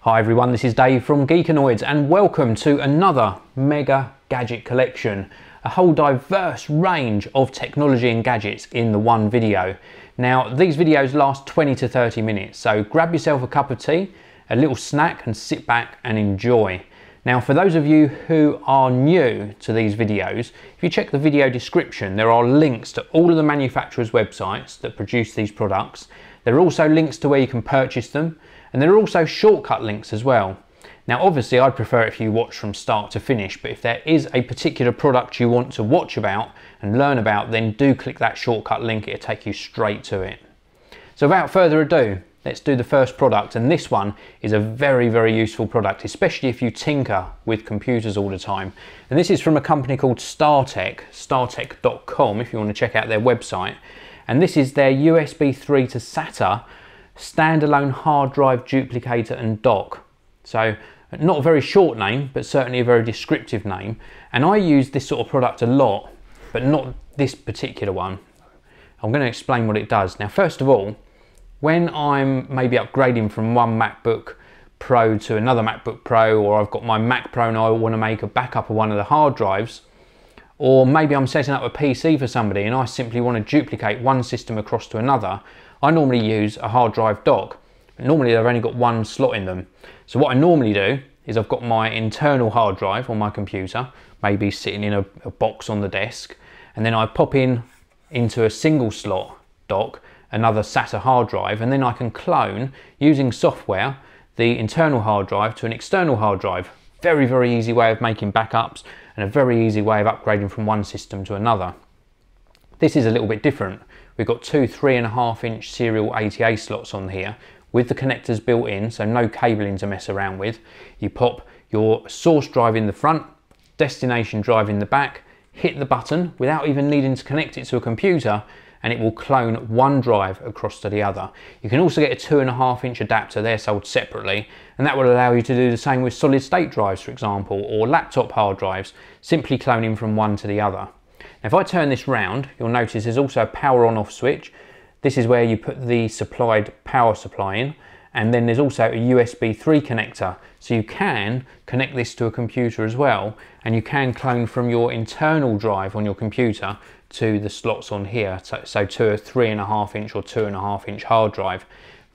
Hi everyone, this is Dave from Geekanoids and welcome to another mega gadget collection. A whole diverse range of technology and gadgets in the one video. Now these videos last 20 to 30 minutes, so grab yourself a cup of tea, a little snack and sit back and enjoy. Now for those of you who are new to these videos, if you check the video description there are links to all of the manufacturers' websites that produce these products. There are also links to where you can purchase them. And there are also shortcut links as well. Now obviously I'd prefer it if you watch from start to finish, but if there is a particular product you want to watch about and learn about, then do click that shortcut link, it'll take you straight to it. So without further ado, let's do the first product, and this one is a very useful product, especially if you tinker with computers all the time. And this is from a company called Startech, startech.com if you want to check out their website. And this is their USB 3 to SATA standalone hard drive duplicator and dock. So not a very short name, but certainly a very descriptive name. And I use this sort of product a lot, but not this particular one. I'm going to explain what it does. Now first of all, when I'm maybe upgrading from one MacBook Pro to another MacBook Pro, or I've got my Mac Pro and I want to make a backup of one of the hard drives, or maybe I'm setting up a PC for somebody and I simply want to duplicate one system across to another, I normally use a hard drive dock. Normally they've only got one slot in them. So what I normally do is I've got my internal hard drive on my computer, maybe sitting in a box on the desk, and then I pop into a single slot dock another SATA hard drive, and then I can clone using software the internal hard drive to an external hard drive. Very easy way of making backups and a very easy way of upgrading from one system to another. This is a little bit different. We've got two 3.5-inch serial ATA slots on here with the connectors built in, so no cabling to mess around with. You pop your source drive in the front, destination drive in the back, hit the button without even needing to connect it to a computer, and it will clone one drive across to the other. You can also get a 2.5-inch adapter, they're sold separately, and that will allow you to do the same with solid state drives, for example, or laptop hard drives, simply cloning from one to the other. Now if I turn this round, you'll notice there's also a power on off switch. This is where you put the supplied power supply in, and then there's also a USB 3 connector, so you can connect this to a computer as well, and you can clone from your internal drive on your computer to the slots on here, so to a 3.5-inch or 2.5-inch hard drive.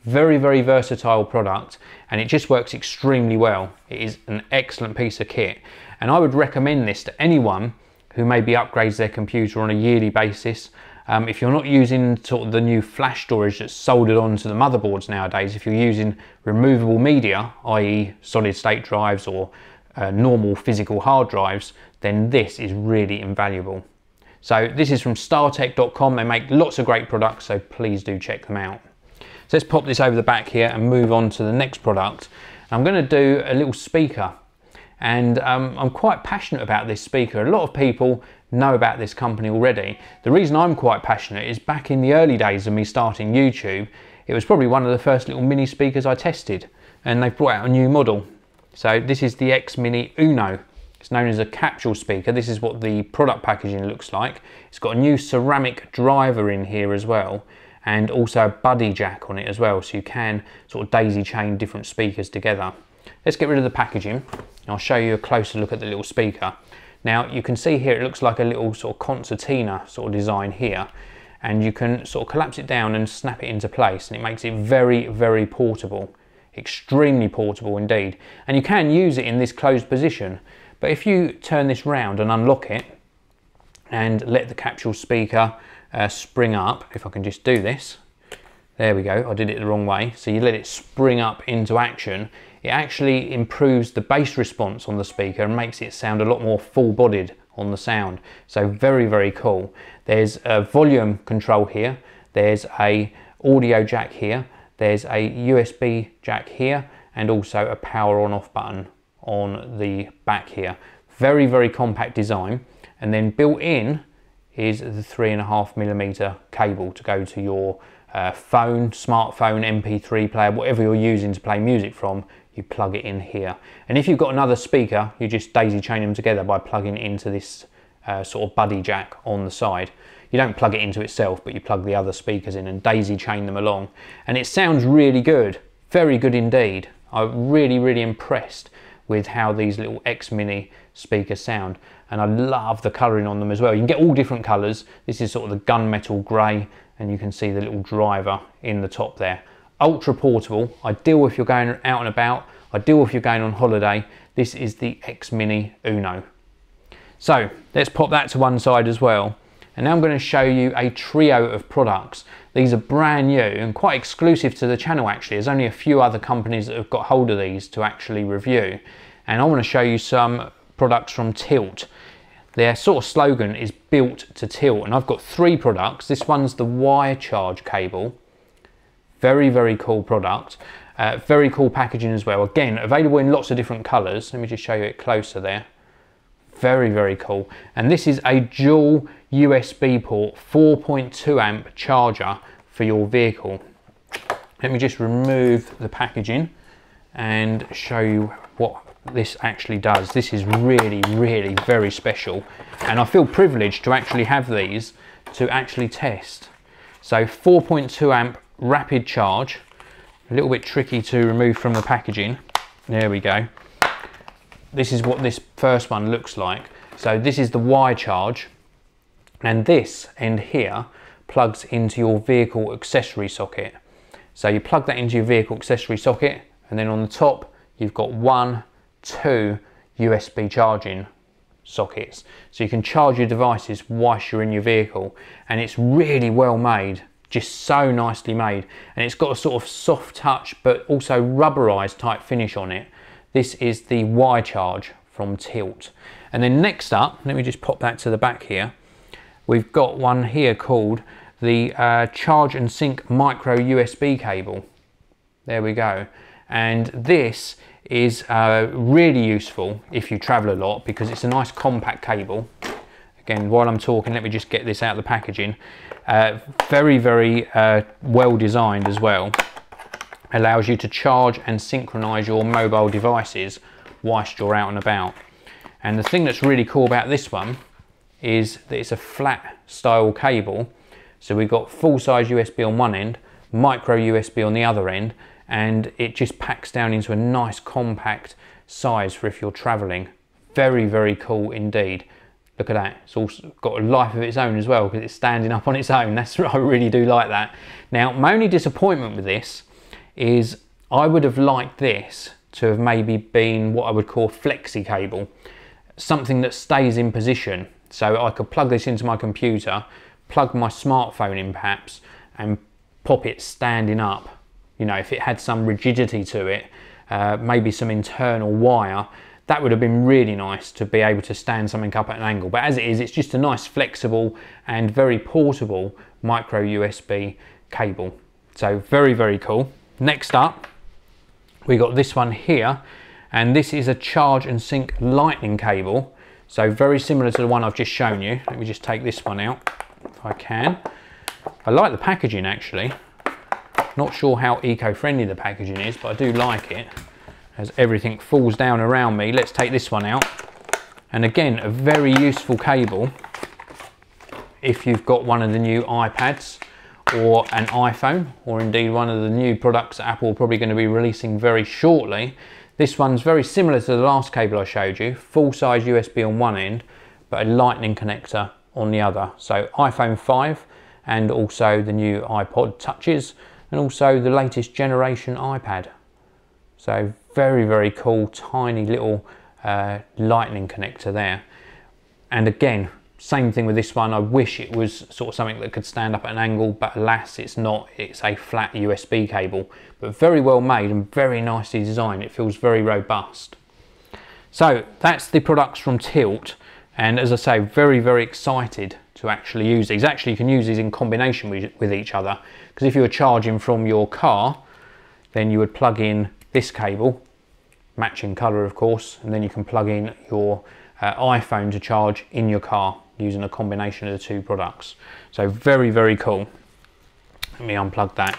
Very versatile product, and it just works extremely well. It is an excellent piece of kit, and I would recommend this to anyone who maybe upgrades their computer on a yearly basis. If you're not using sort of the new flash storage that's soldered onto the motherboards nowadays, if you're using removable media, i.e. solid state drives or normal physical hard drives, then this is really invaluable. So this is from startech.com. They make lots of great products, so please do check them out. So let's pop this over the back here and move on to the next product. I'm going to do a little speaker. And I'm quite passionate about this speaker. A lot of people know about this company already. The reason I'm quite passionate is back in the early days of me starting YouTube, it was probably one of the first little mini speakers I tested, and they've brought out a new model. So this is the X Mini Uno. It's known as a capsule speaker. This is what the product packaging looks like. It's got a new ceramic driver in here as well, and also a buddy jack on it as well, so you can sort of daisy chain different speakers together. Let's get rid of the packaging. I'll show you a closer look at the little speaker. Now you can see here it looks like a little sort of concertina sort of design here, and you can sort of collapse it down and snap it into place, and it makes it very portable, extremely portable indeed. And you can use it in this closed position, but if you turn this round and unlock it and let the capsule speaker spring up, if I can just do this, there we go, I did it the wrong way. So you let it spring up into action, it actually improves the bass response on the speaker and makes it sound a lot more full-bodied on the sound. So very cool. There's a volume control here, there's a audio jack here, there's a USB jack here, and also a power on off button on the back here. Very compact design, and then built in is the 3.5mm cable to go to your phone, smartphone, MP3 player, whatever you're using to play music from. You plug it in here, and if you've got another speaker, you just daisy chain them together by plugging it into this sort of buddy jack on the side. You don't plug it into itself, but you plug the other speakers in and daisy chain them along, and it sounds really good, very good indeed. I'm really impressed with how these little X Mini speakers sound, and I love the colouring on them as well. You can get all different colours. This is sort of the gunmetal grey, and you can see the little driver in the top there. Ultra portable, ideal if you're going out and about, ideal if you're going on holiday. This is the X Mini Uno. So let's pop that to one side as well. And now I'm going to show you a trio of products. These are brand new and quite exclusive to the channel actually. There's only a few other companies that have got hold of these to actually review. And I want to show you some products from Tylt. Their sort of slogan is built to tilt, and I've got 3 products. This one's the Y-Charge cable. Very cool product. Very cool packaging as well. Again, available in lots of different colours. Let me just show you it closer there. Very cool. And this is a dual USB port 4.2 amp charger for your vehicle. Let me just remove the packaging and show you what this actually does. This is really very special, and I feel privileged to actually have these to actually test. So 4.2 amp rapid charge, a little bit tricky to remove from the packaging. There we go. This is what this first one looks like. So this is the Y-Charge, and this end here plugs into your vehicle accessory socket. So you plug that into your vehicle accessory socket, and then on the top you've got 1, 2 USB charging sockets. So you can charge your devices whilst you're in your vehicle, and it's really well made, just so nicely made, and it's got a sort of soft touch but also rubberized type finish on it. This is the Y-Charge from Tylt. And then next up, let me just pop that to the back here, we've got one here called the Charge and Sync micro USB cable. There we go. And this is really useful if you travel a lot, because it's a nice compact cable. Again, while I'm talking, let me just get this out of the packaging. Very well designed as well. Allows you to charge and synchronize your mobile devices whilst you're out and about. And the thing that's really cool about this one is that it's a flat style cable. So we've got full size USB on one end, micro USB on the other end, and it just packs down into a nice compact size for if you're traveling. Very cool indeed. Look at that, it's also got a life of its own as well, because it's standing up on its own. I really do like that. Now, my only disappointment with this is I would have liked this to have maybe been what I would call flexi cable, something that stays in position. So I could plug this into my computer, plug my smartphone in perhaps, and pop it standing up. You know, if it had some rigidity to it, maybe some internal wire, that would have been really nice to be able to stand something up at an angle. But as it is, it's just a nice flexible and very portable micro USB cable. So very cool. Next up, we got this one here, and this is a Charge and Sync lightning cable. So very similar to the one I've just shown you. Let me just take this one out if I can. I like the packaging actually. Not sure how eco-friendly the packaging is, but I do like it, as everything falls down around me. Let's take this one out. And again, a very useful cable if you've got one of the new iPads or an iPhone, or indeed one of the new products that Apple are probably going to be releasing very shortly. This one's very similar to the last cable I showed you, full size USB on one end, but a lightning connector on the other. So iPhone 5 and also the new iPod Touches, and also the latest generation iPad. So very cool, tiny little lightning connector there. And again, same thing with this one. I wish it was sort of something that could stand up at an angle, but alas, it's not. It's a flat USB cable, but very well made and very nicely designed. It feels very robust. So that's the products from Tylt, and as I say, very excited to actually use these. Actually, you can use these in combination with each other, because if you were charging from your car, then you would plug in this cable, matching colour of course, and then you can plug in your iPhone to charge in your car using a combination of the two products. So very cool. Let me unplug that.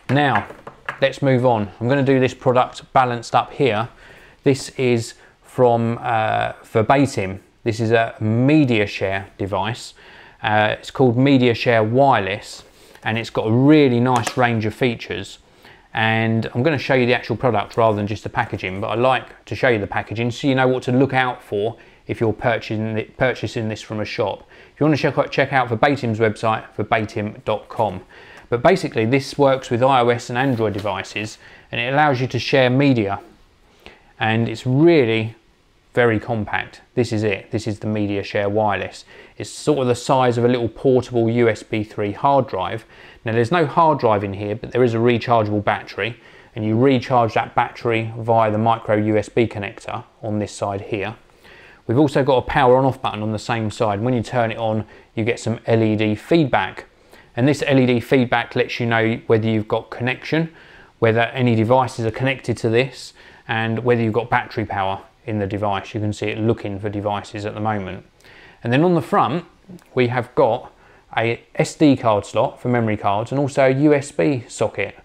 Now let's move on. I'm going to do this product balanced up here. This is from Verbatim. This is a MediaShare device. It's called MediaShare Wireless, and it's got a really nice range of features. and I'm going to show you the actual product rather than just the packaging, but I like to show you the packaging so you know what to look out for if you're purchasing this from a shop. If you want to check out Verbatim's website, verbatim.com. But basically this works with iOS and Android devices, and it allows you to share media, and it's really very compact. This is it. This is the MediaShare wireless. It's sort of the size of a little portable USB 3 hard drive. Now there's no hard drive in here, but there is a rechargeable battery, and you recharge that battery via the micro USB connector on this side here. We've also got a power on off button on the same side. When you turn it on, you get some LED feedback. And this LED feedback lets you know whether you've got connection, whether any devices are connected to this, and whether you've got battery power in the device. You can see it looking for devices at the moment. And then on the front, we have got a SD card slot for memory cards and also a USB socket.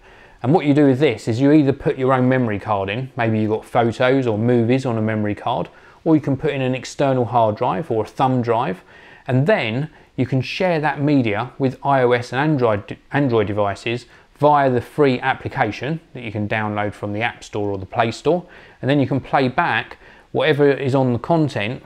And what you do with this is you either put your own memory card in, maybe you've got photos or movies on a memory card, or you can put in an external hard drive or a thumb drive, and then you can share that media with iOS and Android devices via the free application that you can download from the App Store or the Play Store, and then you can play back whatever is on the content,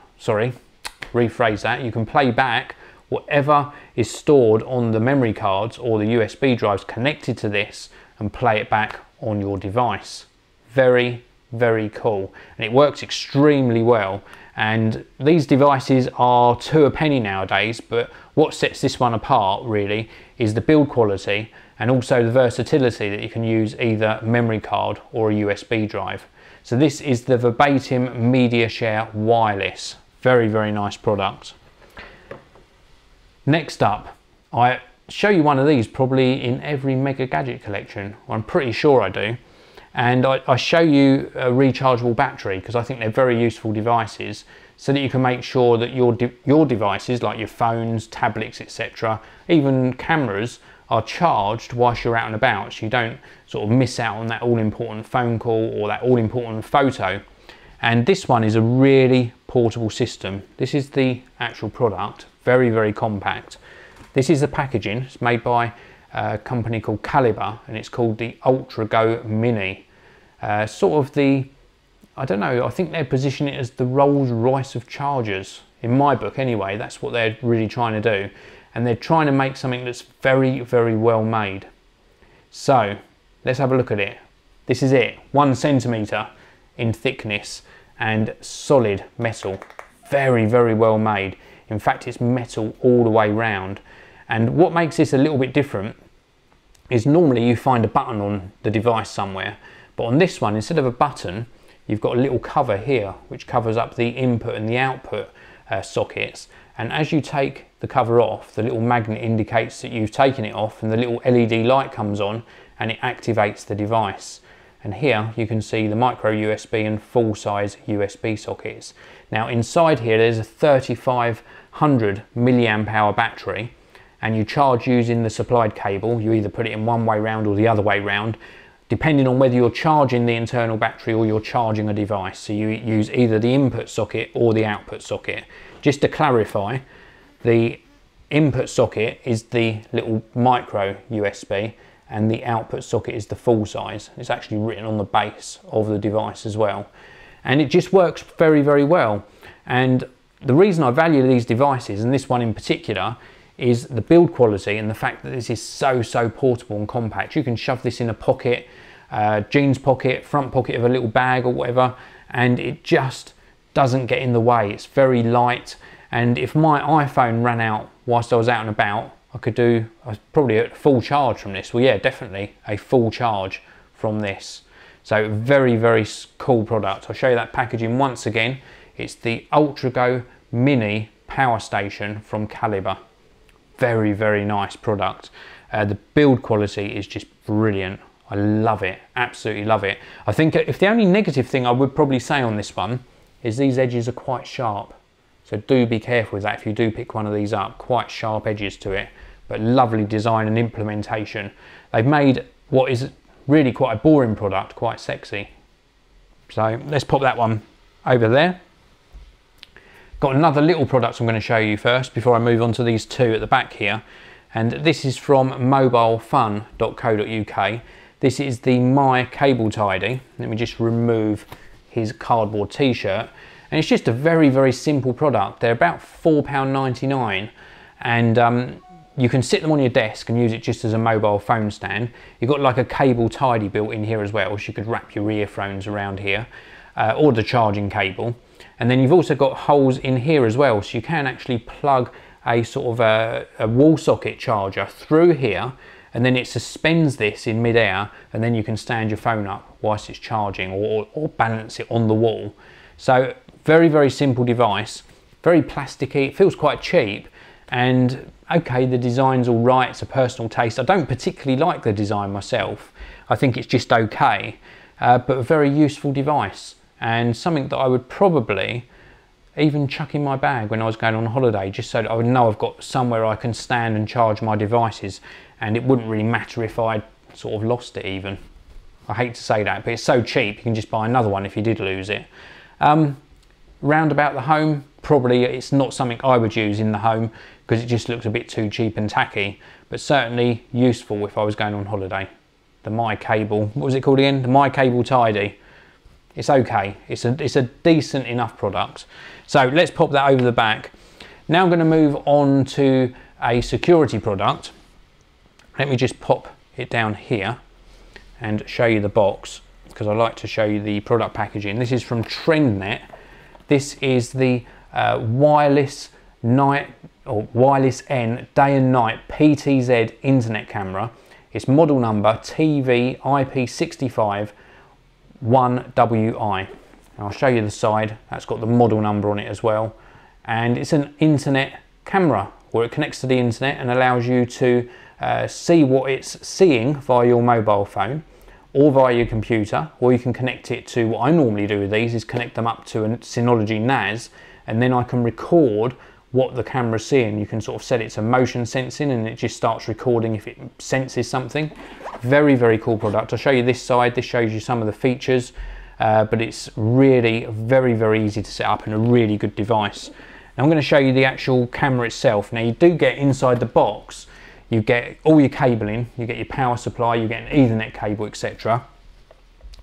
rephrase that, you can play back whatever is stored on the memory cards or the USB drives connected to this and play it back on your device. Very, very cool, and it works extremely well. And these devices are $2 a penny nowadays, but what sets this one apart really is the build quality and also the versatility that you can use either a memory card or a USB drive. So this is the Verbatim MediaShare wireless. Very, very nice product. Next up, I show you one of these probably in every Mega Gadget collection. Well, I'm pretty sure I do. And I show you a rechargeable battery because I think they're very useful devices, so that you can make sure that your devices like your phones, tablets, etc., even cameras, are charged whilst you're out and about, so you don't sort of miss out on that all-important phone call or that all-important photo. And this one is a really portable system. This is the actual product, very, very compact. This is the packaging. It's made by a company called Calibre, and it's called the Ultra Go Mini. Sort of the, I don't know, I think they're positioning it as the Rolls Royce of chargers. In my book anyway, that's what they're really trying to do. And they're trying to make something that's very, very well made. So let's have a look at it. This is it, 1 centimetre in thickness and solid metal. Very, very well made. In fact, it's metal all the way round. And what makes this a little bit different is normally you find a button on the device somewhere, but on this one, instead of a button, you've got a little cover here which covers up the input and the output sockets. And as you take the cover off, the little magnet indicates that you've taken it off, and the little LED light comes on and it activates the device. And here you can see the micro USB and full size USB sockets. Now inside here there's a 3500 milliamp hour battery, and you charge using the supplied cable. You either put it in one way round or the other way round, depending on whether you're charging the internal battery or you're charging a device. So you use either the input socket or the output socket. Just to clarify, the input socket is the little micro USB and the output socket is the full size. It's actually written on the base of the device as well. And it just works very, very well. And the reason I value these devices, and this one in particular, is the build quality and the fact that this is so portable and compact. You can shove this in a pocket, jeans pocket, front pocket of a little bag or whatever, and it just doesn't get in the way. It's very light, and if my iPhone ran out whilst I was out and about, I could do probably a full charge from this. Well, yeah, definitely a full charge from this. So very, very cool product. I'll show you that packaging once again. It's the Ultra Go Mini Power Station from Calibre. Very, very nice product. The build quality is just brilliant. I love it, absolutely love it. I think if the only negative thing I would probably say on this one is these edges are quite sharp. So do be careful with that if you do pick one of these up. Quite sharp edges to it, but lovely design and implementation. They've made what is really quite a boring product quite sexy. So let's pop that one over there. Got another little product I'm going to show you first before I move on to these two at the back here, and this is from mobilefun.co.uk. This is the My Cable Tidy. Let me just remove his cardboard t-shirt. And it's just a very, very simple product. They're about £4.99, and you can sit them on your desk and use it just as a mobile phone stand. You've got like a cable tidy built in here as well, so you could wrap your earphones around here, or the charging cable. And then you've also got holes in here as well, so you can actually plug a sort of a wall socket charger through here, and then it suspends this in mid-air, and then you can stand your phone up whilst it's charging, or balance it on the wall. So very, very simple device, very plasticky. It feels quite cheap, and okay, the design's all right, it's a personal taste. I don't particularly like the design myself. I think it's just okay, but a very useful device, and something that I would probably even chuck in my bag when I was going on holiday, just so that I would know I've got somewhere I can stand and charge my devices, and it wouldn't really matter if I sort of lost it even. I hate to say that, but it's so cheap, you can just buy another one if you did lose it. Round about the home, probably it's not something I would use in the home because it just looks a bit too cheap and tacky, but certainly useful if I was going on holiday. The My Cable, what was it called again? The My Cable Tidy. It's okay, it's a decent enough product. So let's pop that over the back. Now I'm going to move on to a security product. Let me just pop it down here and show you the box, because I like to show you the product packaging. This is from Trendnet. This is the wireless N day and night PTZ internet camera. It's model number TV IP65 1WI. I'll show you the side. That's got the model number on it as well. And it's an internet camera, where it connects to the internet and allows you to see what it's seeing via your mobile phone or via your computer, or you can connect it to, what I normally do with these is connect them up to a Synology NAS, and then I can record what the camera's seeing. You can sort of set it to motion sensing, and it just starts recording if it senses something. Very, very cool product. I'll show you this side. This shows you some of the features, but it's really very, very easy to set up and a really good device. Now I'm going to show you the actual camera itself. Now you do get inside the box, you get all your cabling, you get your power supply, you get an Ethernet cable, etc.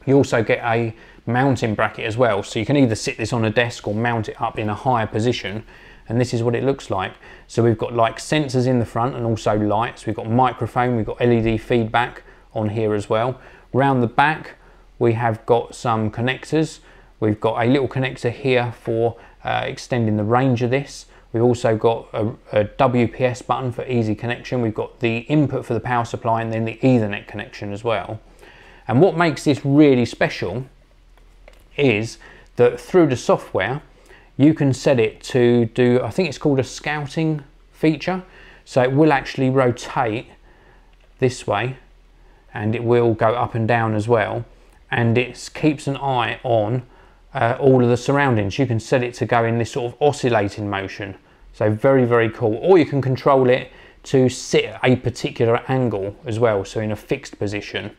You also get a mounting bracket as well, so you can either sit this on a desk or mount it up in a higher position, and this is what it looks like. So we've got like sensors in the front and also lights. We've got microphone, we've got LED feedback on here as well. Round the back we have got some connectors. We've got a little connector here for extending the range of this. We've also got a WPS button for easy connection. We've got the input for the power supply and then the Ethernet connection as well. And what makes this really special is that through the software you can set it to do, I think it's called a scouting feature. So it will actually rotate this way and it will go up and down as well. And it keeps an eye on all of the surroundings. You can set it to go in this sort of oscillating motion. So very, very cool. Or you can control it to sit at a particular angle as well, so in a fixed position.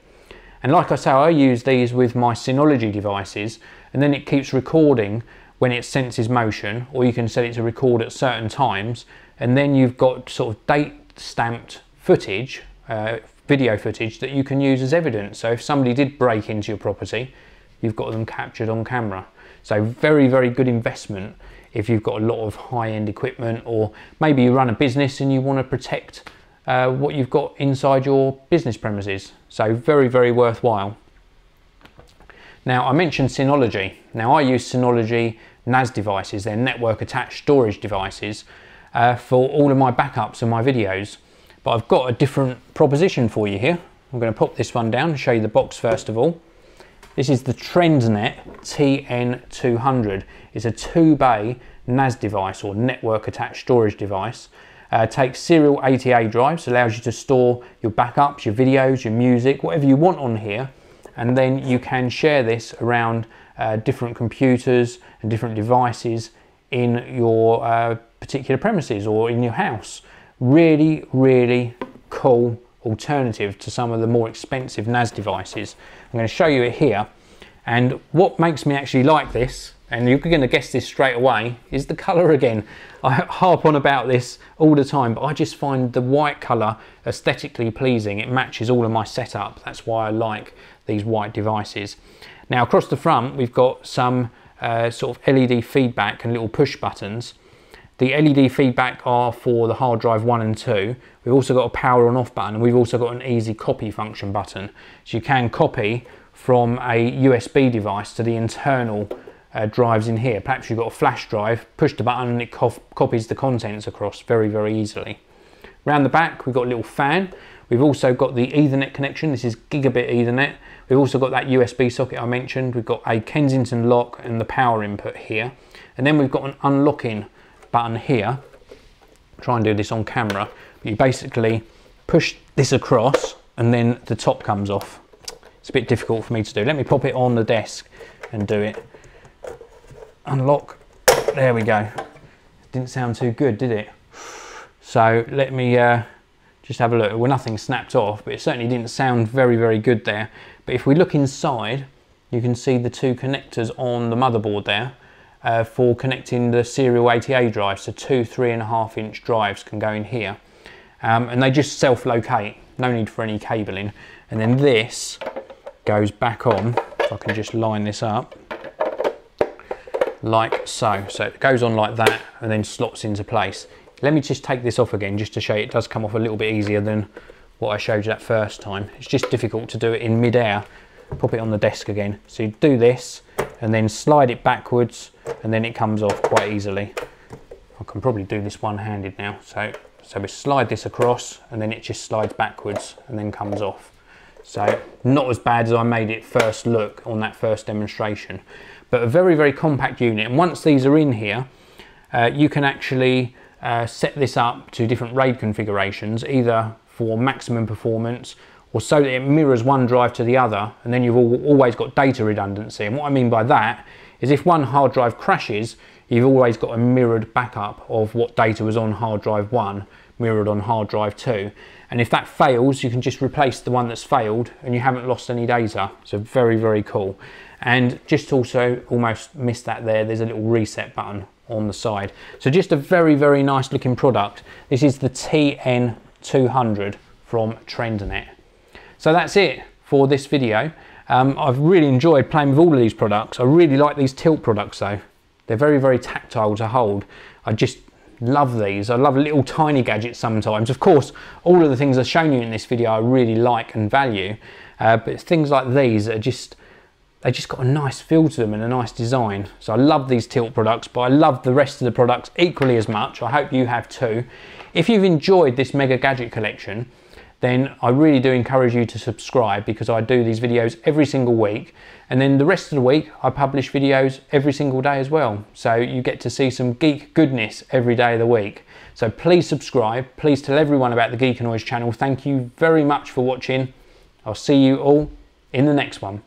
And like I say, I use these with my Synology devices, and then it keeps recording when it senses motion, or you can set it to record at certain times, and then you've got sort of date stamped footage, video footage that you can use as evidence. So if somebody did break into your property, you've got them captured on camera. So very, very good investment if you've got a lot of high-end equipment, or maybe you run a business and you want to protect what you've got inside your business premises. So very, very worthwhile. Now I mentioned Synology. Now I use Synology NAS devices, they're network attached storage devices, for all of my backups and my videos. But I've got a different proposition for you here. I'm going to pop this one down and show you the box first of all. This is the Trendnet TN-200. It's a 2-bay NAS device, or network attached storage device. Takes serial ATA drives, allows you to store your backups, your videos, your music, whatever you want on here, and then you can share this around different computers and different devices in your particular premises or in your house. Really, really cool alternative to some of the more expensive NAS devices. I'm going to show you it here, and what makes me actually like this and you're going to guess this straight away, is the colour again. I harp on about this all the time, but I just find the white colour aesthetically pleasing. It matches all of my setup. That's why I like these white devices. Now across the front we've got some sort of LED feedback and little push buttons. The LED feedback are for the hard drive 1 and 2. We've also got a power on off button, and we've also got an easy copy function button. So you can copy from a USB device to the internal drives in here. Perhaps you've got a flash drive, push the button and it copies the contents across very, very easily. Around the back we've got a little fan. We've also got the Ethernet connection. This is gigabit Ethernet. We've also got that USB socket I mentioned. We've got a Kensington lock and the power input here. And then we've got an unlocking button here. Try and do this on camera. You basically push this across and then the top comes off. It's a bit difficult for me to do. Let me pop it on the desk and do it. Unlock. There we go. Didn't sound too good, did it? So let me just have a look. Well, nothing snapped off, but it certainly didn't sound very, very good there. But if we look inside, you can see the two connectors on the motherboard there for connecting the serial ATA drives. So 2 3.5 inch drives can go in here. And they just self-locate, no need for any cabling. And then this goes back on. If I can just line this up like so. So it goes on like that and then slots into place. Let me just take this off again just to show you it does come off a little bit easier than what I showed you that first time. It's just difficult to do it in mid-air. Pop it on the desk again. So you do this and then slide it backwards and then it comes off quite easily. I can probably do this one-handed now. So we slide this across and then it just slides backwards and then comes off. So not as bad as I made it first look on that first demonstration, but a very, very compact unit. And once these are in here, you can actually set this up to different RAID configurations, either for maximum performance or so that it mirrors one drive to the other, and then you've always got data redundancy. And what I mean by that is if one hard drive crashes, you've always got a mirrored backup of what data was on hard drive 1 mirrored on hard drive 2, and if that fails you can just replace the one that's failed and you haven't lost any data. So very, very cool. And just also almost missed that there's a little reset button on the side. So just a very, very nice looking product. This is the TN-200 from Trendnet. So that's it for this video. I've really enjoyed playing with all of these products. I really like these Tylt products though. They're very, very tactile to hold. I just love these. I love little tiny gadgets sometimes. Of course, all of the things I've shown you in this video I really like and value, but things like these are just, they just got a nice feel to them and a nice design. So I love these Tylt products, but I love the rest of the products equally as much. I hope you have too. If you've enjoyed this mega gadget collection, then I really do encourage you to subscribe, because I do these videos every single week, and then the rest of the week I publish videos every single day as well. So you get to see some geek goodness every day of the week. So please subscribe, please tell everyone about the Geekanoids channel. Thank you very much for watching. I'll see you all in the next one.